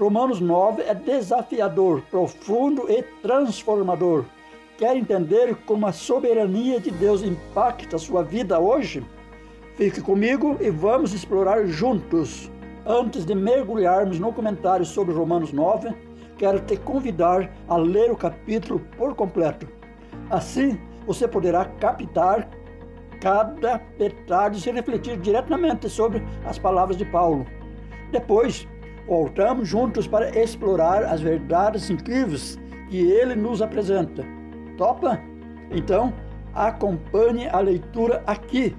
Romanos 9 é desafiador, profundo e transformador. Quer entender como a soberania de Deus impacta a sua vida hoje? Fique comigo e vamos explorar juntos. Antes de mergulharmos no comentário sobre Romanos 9, quero te convidar a ler o capítulo por completo. Assim, você poderá captar cada detalhe e se refletir diretamente sobre as palavras de Paulo. Depois, voltamos juntos para explorar as verdades incríveis que ele nos apresenta. Topa? Então, acompanhe a leitura aqui.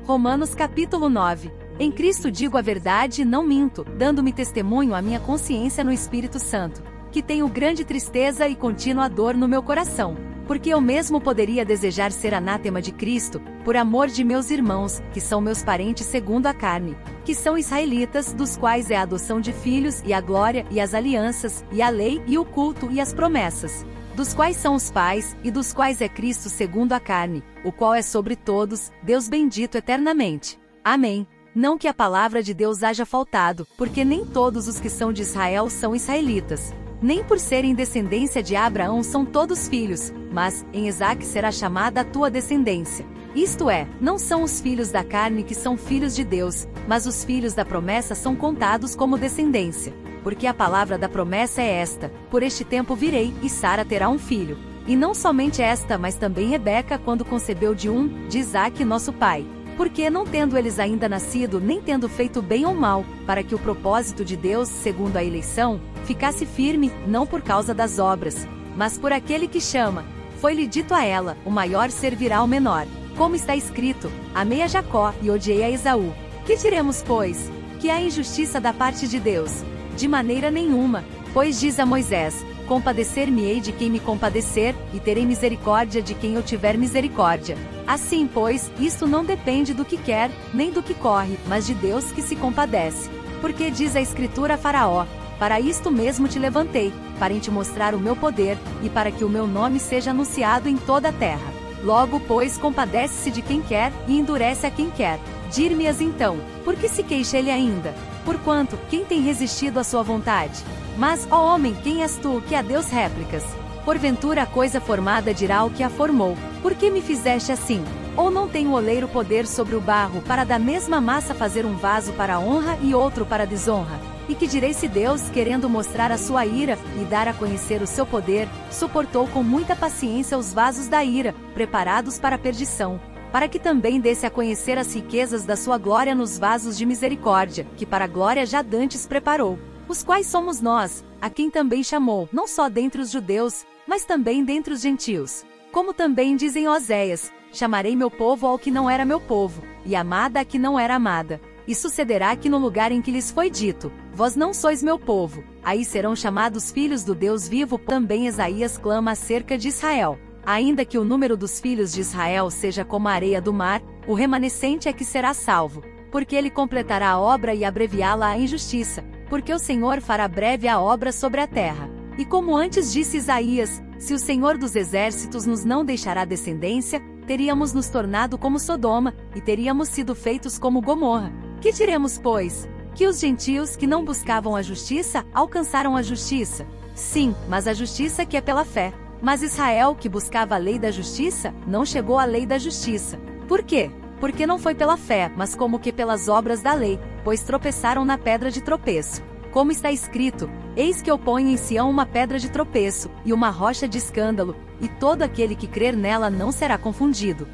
Romanos capítulo 9. Em Cristo digo a verdade e não minto, dando-me testemunho à minha consciência no Espírito Santo, que tenho grande tristeza e contínua dor no meu coração, porque eu mesmo poderia desejar ser anátema de Cristo, por amor de meus irmãos, que são meus parentes segundo a carne, que são israelitas, dos quais é a adoção de filhos, e a glória, e as alianças, e a lei, e o culto, e as promessas, dos quais são os pais, e dos quais é Cristo segundo a carne, o qual é sobre todos, Deus bendito eternamente. Amém. Não que a palavra de Deus haja faltado, porque nem todos os que são de Israel são israelitas. Nem por serem descendência de Abraão são todos filhos, mas em Isaque será chamada a tua descendência. Isto é, não são os filhos da carne que são filhos de Deus, mas os filhos da promessa são contados como descendência. Porque a palavra da promessa é esta: por este tempo virei, e Sara terá um filho. E não somente esta, mas também Rebeca, quando concebeu de Isaque nosso pai. Porque não tendo eles ainda nascido, nem tendo feito bem ou mal, para que o propósito de Deus, segundo a eleição, ficasse firme, não por causa das obras, mas por aquele que chama, foi-lhe dito a ela: o maior servirá ao menor. Como está escrito: amei a Jacó e odiei a Esaú. Que diremos, pois? Que há injustiça da parte de Deus? De maneira nenhuma, pois diz a Moisés: compadecer-me-ei de quem me compadecer, e terei misericórdia de quem eu tiver misericórdia. Assim, pois, isto não depende do que quer, nem do que corre, mas de Deus que se compadece. Porque diz a Escritura a Faraó: para isto mesmo te levantei, para te mostrar o meu poder, e para que o meu nome seja anunciado em toda a terra. Logo, pois, compadece-se de quem quer, e endurece a quem quer. Dir-me-as então: por que se queixa ele ainda? Porquanto, quem tem resistido à sua vontade? Mas, ó homem, quem és tu, que a Deus réplicas? Porventura a coisa formada dirá ao que a formou: por que me fizeste assim? Ou não tem o oleiro poder sobre o barro, para da mesma massa fazer um vaso para a honra e outro para a desonra? E que direi se Deus, querendo mostrar a sua ira, e dar a conhecer o seu poder, suportou com muita paciência os vasos da ira, preparados para a perdição, para que também desse a conhecer as riquezas da sua glória nos vasos de misericórdia, que para a glória já dantes preparou, os quais somos nós, a quem também chamou, não só dentre os judeus, mas também dentre os gentios. Como também dizem Oséias: chamarei meu povo ao que não era meu povo, e amada a que não era amada. E sucederá que no lugar em que lhes foi dito: vós não sois meu povo, aí serão chamados filhos do Deus vivo. Também Isaías clama acerca de Israel: ainda que o número dos filhos de Israel seja como a areia do mar, o remanescente é que será salvo, porque ele completará a obra e abreviá-la à injustiça, porque o Senhor fará breve a obra sobre a terra. E como antes disse Isaías: se o Senhor dos exércitos nos não deixará descendência, teríamos nos tornado como Sodoma, e teríamos sido feitos como Gomorra. Que diremos, pois? Que os gentios que não buscavam a justiça, alcançaram a justiça? Sim, mas a justiça que é pela fé. Mas Israel, que buscava a lei da justiça, não chegou à lei da justiça. Por quê? Porque não foi pela fé, mas como que pelas obras da lei, pois tropeçaram na pedra de tropeço. Como está escrito: eis que eu ponho em Sião uma pedra de tropeço, e uma rocha de escândalo, e todo aquele que crer nela não será confundido.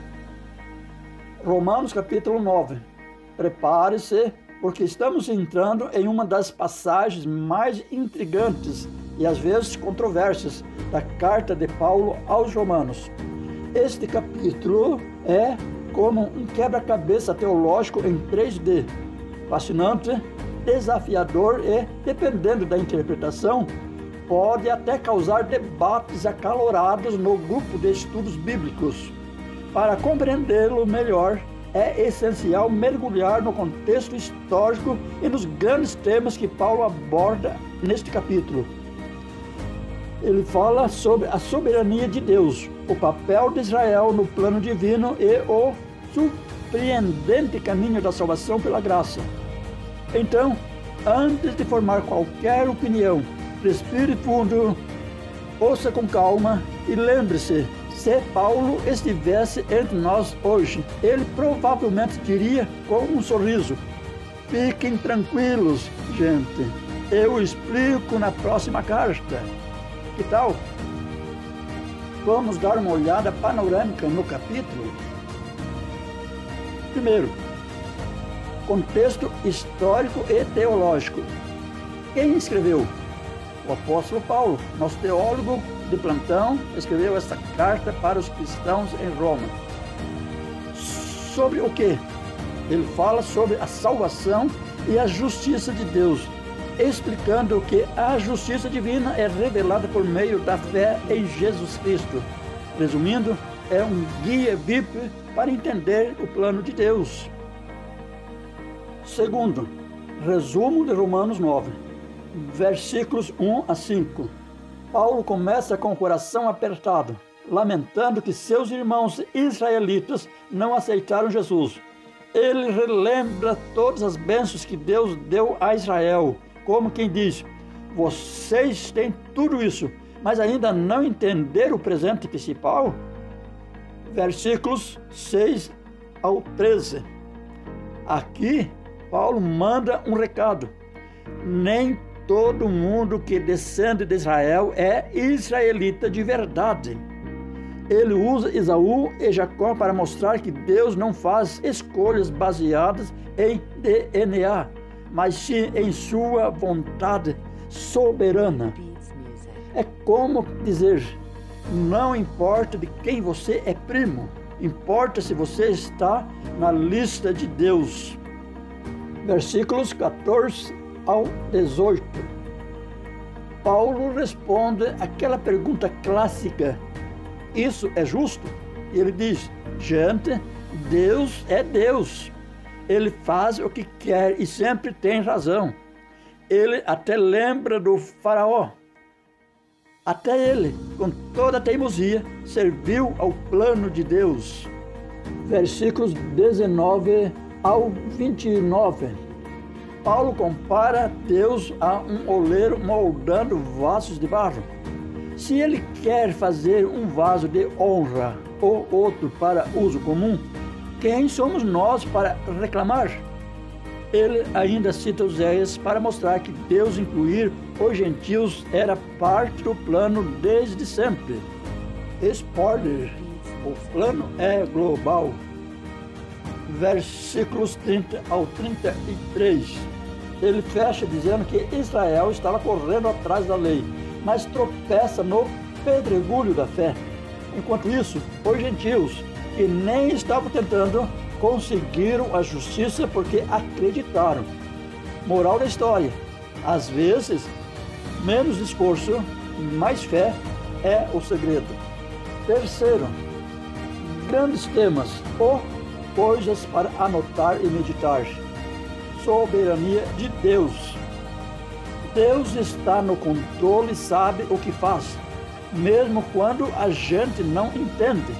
Romanos capítulo 9. Prepare-se, porque estamos entrando em uma das passagens mais intrigantes e às vezes controversas da carta de Paulo aos Romanos. Este capítulo é como um quebra-cabeça teológico em 3D, fascinante, desafiador e, dependendo da interpretação, pode até causar debates acalorados no grupo de estudos bíblicos. Para compreendê-lo melhor, é essencial mergulhar no contexto histórico e nos grandes temas que Paulo aborda neste capítulo. Ele fala sobre a soberania de Deus, o papel de Israel no plano divino e o surpreendente caminho da salvação pela graça. Então, Antes de formar qualquer opinião, respire fundo, ouça com calma e lembre-se, se Paulo estivesse entre nós hoje, ele provavelmente diria com um sorriso: fiquem tranquilos, gente, eu explico na próxima carta. Que tal? Vamos dar uma olhada panorâmica no capítulo. Primeiro, contexto histórico e teológico. Quem escreveu? O apóstolo Paulo, nosso teólogo de plantão, escreveu esta carta para os cristãos em Roma. Sobre o quê? Ele fala sobre a salvação e a justiça de Deus, explicando que a justiça divina é revelada por meio da fé em Jesus Cristo. Resumindo, é um guia VIP para entender o plano de Deus. Segundo, resumo de Romanos 9, versículos 1 a 5. Paulo começa com o coração apertado, lamentando que seus irmãos israelitas não aceitaram Jesus. Ele relembra todas as bênçãos que Deus deu a Israel, como quem diz: vocês têm tudo isso, mas ainda não entenderam o presente principal? Versículos 6 ao 13. Aqui, Paulo manda um recado. Nem todo mundo que descende de Israel é israelita de verdade. Ele usa Esaú e Jacó para mostrar que Deus não faz escolhas baseadas em DNA, mas sim em sua vontade soberana. É como dizer: não importa de quem você é primo, importa se você está na lista de Deus. Versículos 14 ao 18. Paulo responde aquela pergunta clássica: isso é justo? E ele diz: gente, Deus é Deus. Ele faz o que quer e sempre tem razão. Ele até lembra do faraó. Até ele, com toda a teimosia, serviu ao plano de Deus. Versículos 19 ao 29. Paulo compara Deus a um oleiro moldando vasos de barro. Se ele quer fazer um vaso de honra ou outro para uso comum, quem somos nós para reclamar? Ele ainda cita Oséias para mostrar que Deus incluir os gentios era parte do plano desde sempre. Spoiler, o plano é global. Versículos 30 ao 33. Ele fecha dizendo que Israel estava correndo atrás da lei, mas tropeça no pedregulho da fé. Enquanto isso, os gentios, que nem estavam tentando, conseguiram a justiça porque acreditaram. Moral da história: às vezes, menos esforço e mais fé é o segredo. Terceiro, grandes temas ou coisas para anotar e meditar. Soberania de Deus. Deus está no controle e sabe o que faz, mesmo quando a gente não entende.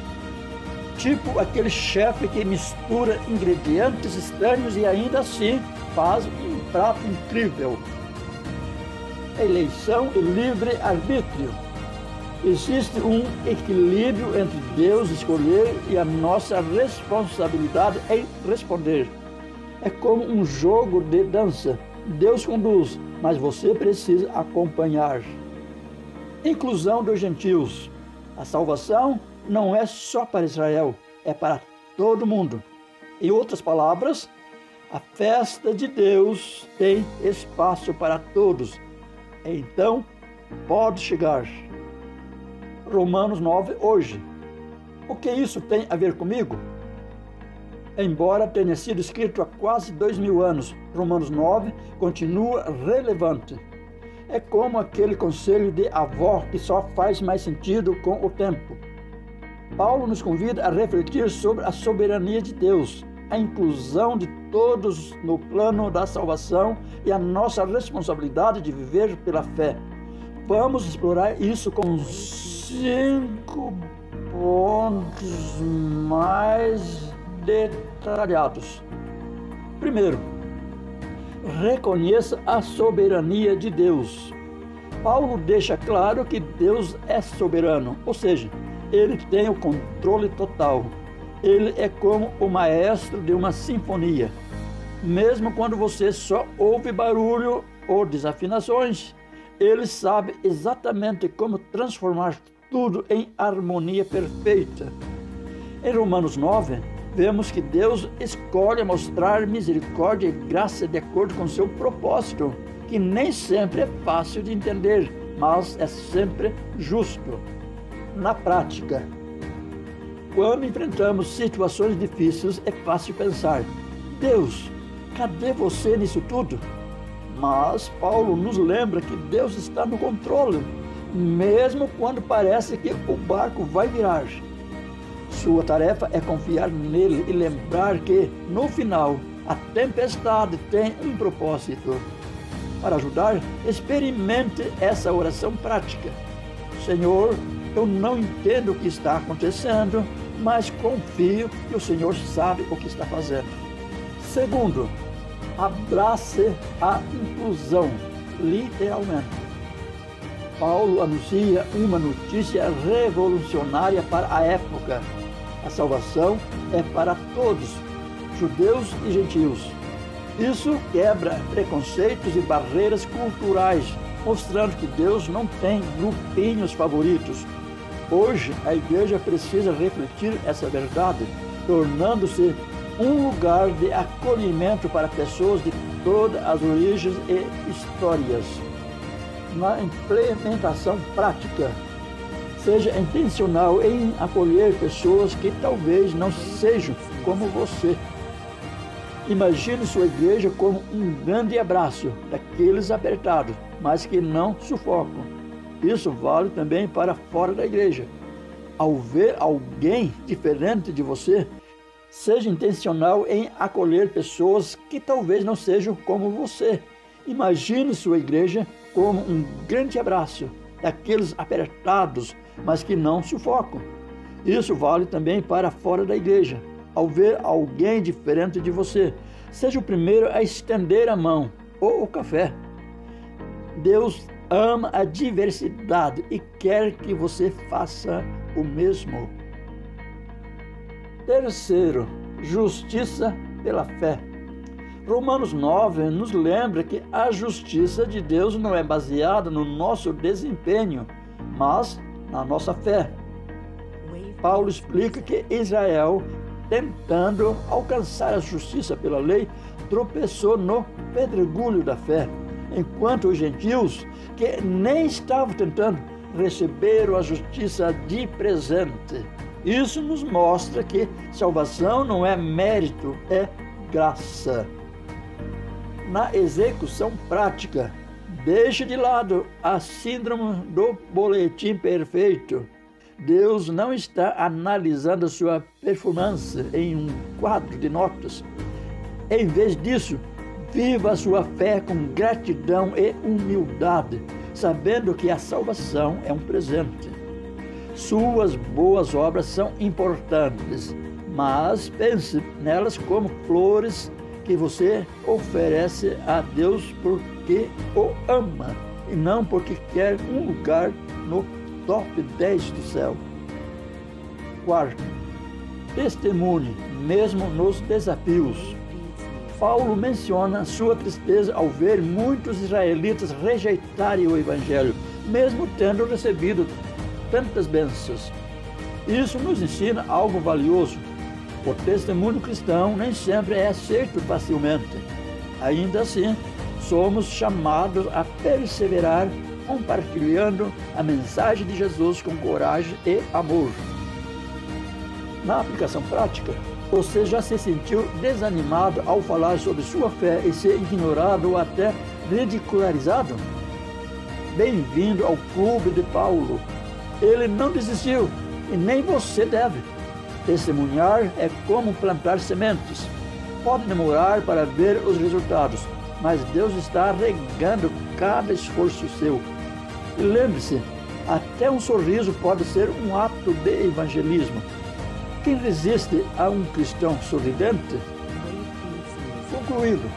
Tipo aquele chefe que mistura ingredientes estranhos e ainda assim faz um prato incrível. Eleição e livre-arbítrio. Existe um equilíbrio entre Deus escolher e a nossa responsabilidade em responder. É como um jogo de dança. Deus conduz, mas você precisa acompanhar. Inclusão dos gentios. A salvação não é só para Israel, é para todo mundo. Em outras palavras, a festa de Deus tem espaço para todos. Então, pode chegar. Romanos 9, hoje. O que isso tem a ver comigo? Embora tenha sido escrito há quase 2000 anos, Romanos 9 continua relevante. É como aquele conselho de avó que só faz mais sentido com o tempo. Paulo nos convida a refletir sobre a soberania de Deus, a inclusão de todos no plano da salvação e a nossa responsabilidade de viver pela fé. Vamos explorar isso com 5 pontos mais detalhados. Primeiro, reconheça a soberania de Deus. Paulo deixa claro que Deus é soberano, ou seja, Ele tem o controle total. Ele é como o maestro de uma sinfonia. Mesmo quando você só ouve barulho ou desafinações, Ele sabe exatamente como transformar tudo em harmonia perfeita. Em Romanos 9, vemos que Deus escolhe mostrar misericórdia e graça de acordo com seu propósito, que nem sempre é fácil de entender, mas é sempre justo. Na prática, quando enfrentamos situações difíceis, é fácil pensar: Deus, cadê você nisso tudo? Mas Paulo nos lembra que Deus está no controle, mesmo quando parece que o barco vai virar. Sua tarefa é confiar nele e lembrar que, no final, a tempestade tem um propósito. Para ajudar, experimente essa oração prática. Senhor, eu não entendo o que está acontecendo, mas confio que o Senhor sabe o que está fazendo. Segundo, abrace a inclusão, literalmente. Paulo anuncia uma notícia revolucionária para a época. A salvação é para todos, judeus e gentios. Isso quebra preconceitos e barreiras culturais, mostrando que Deus não tem grupinhos favoritos. Hoje, a igreja precisa refletir essa verdade, tornando-se um lugar de acolhimento para pessoas de todas as origens e histórias. Na implementação prática, seja intencional em acolher pessoas que talvez não sejam como você. Imagine sua igreja como um grande abraço daqueles apertados, mas que não sufocam. Isso vale também para fora da igreja. Ao ver alguém diferente de você, seja intencional em acolher pessoas que talvez não sejam como você. Imagine sua igreja como um grande abraço daqueles apertados, mas que não sufocam. Isso vale também para fora da igreja. Ao ver alguém diferente de você, seja o primeiro a estender a mão ou o café. Deus ama a diversidade e quer que você faça o mesmo. Terceiro, justiça pela fé. Romanos 9 nos lembra que a justiça de Deus não é baseada no nosso desempenho, mas na nossa fé. Paulo explica que Israel, tentando alcançar a justiça pela lei, tropeçou no pedregulho da fé, enquanto os gentios, que nem estavam tentando, receberam a justiça de presente. Isso nos mostra que salvação não é mérito, é graça. Na execução prática, deixe de lado a síndrome do boletim perfeito. Deus não está analisando sua performance em um quadro de notas. Em vez disso, viva a sua fé com gratidão e humildade, sabendo que a salvação é um presente. Suas boas obras são importantes, mas pense nelas como flores que você oferece a Deus porque o ama e não porque quer um lugar no top 10 do céu. Quarto, testemunhe mesmo nos desafios. Paulo menciona sua tristeza ao ver muitos israelitas rejeitarem o Evangelho, mesmo tendo recebido tantas bênçãos. Isso nos ensina algo valioso. O testemunho cristão nem sempre é aceito facilmente. Ainda assim, somos chamados a perseverar, compartilhando a mensagem de Jesus com coragem e amor. Na aplicação prática, você já se sentiu desanimado ao falar sobre sua fé e ser ignorado ou até ridicularizado? Bem-vindo ao clube de Paulo. Ele não desistiu e nem você deve. Testemunhar é como plantar sementes. Pode demorar para ver os resultados, mas Deus está regando cada esforço seu. E lembre-se, até um sorriso pode ser um ato de evangelismo. Quem resiste a um cristão sorridente? Concluído,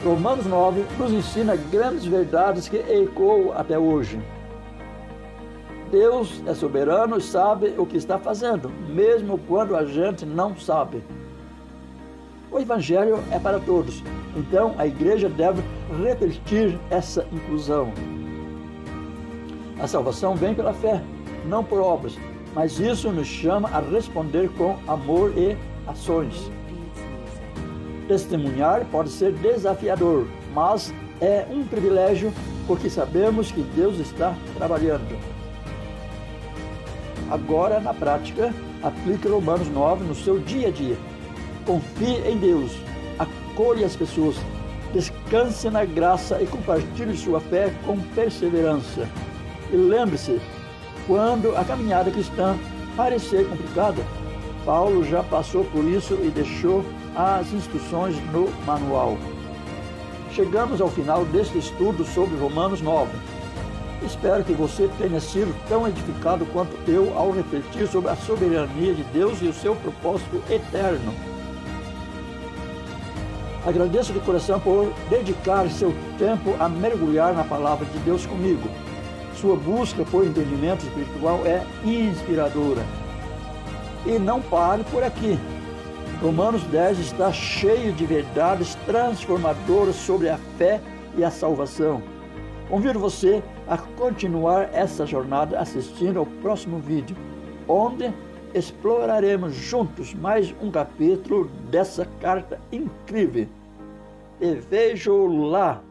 Romanos 9 nos ensina grandes verdades que ecoam até hoje. Deus é soberano e sabe o que está fazendo, mesmo quando a gente não sabe. O Evangelho é para todos, então a igreja deve refletir essa inclusão. A salvação vem pela fé, não por obras, mas isso nos chama a responder com amor e ações. Testemunhar pode ser desafiador, mas é um privilégio porque sabemos que Deus está trabalhando. Agora, na prática, aplique Romanos 9 no seu dia a dia. Confie em Deus, acolha as pessoas, descanse na graça e compartilhe sua fé com perseverança. E lembre-se, quando a caminhada cristã parecer complicada, Paulo já passou por isso e deixou as instruções no manual. Chegamos ao final deste estudo sobre Romanos 9. Espero que você tenha sido tão edificado quanto eu ao refletir sobre a soberania de Deus e o seu propósito eterno. Agradeço de coração por dedicar seu tempo a mergulhar na palavra de Deus comigo. Sua busca por entendimento espiritual é inspiradora. E não pare por aqui. Romanos 10 está cheio de verdades transformadoras sobre a fé e a salvação. Convido você a continuar essa jornada assistindo ao próximo vídeo, onde exploraremos juntos mais um capítulo dessa carta incrível. Te vejo lá!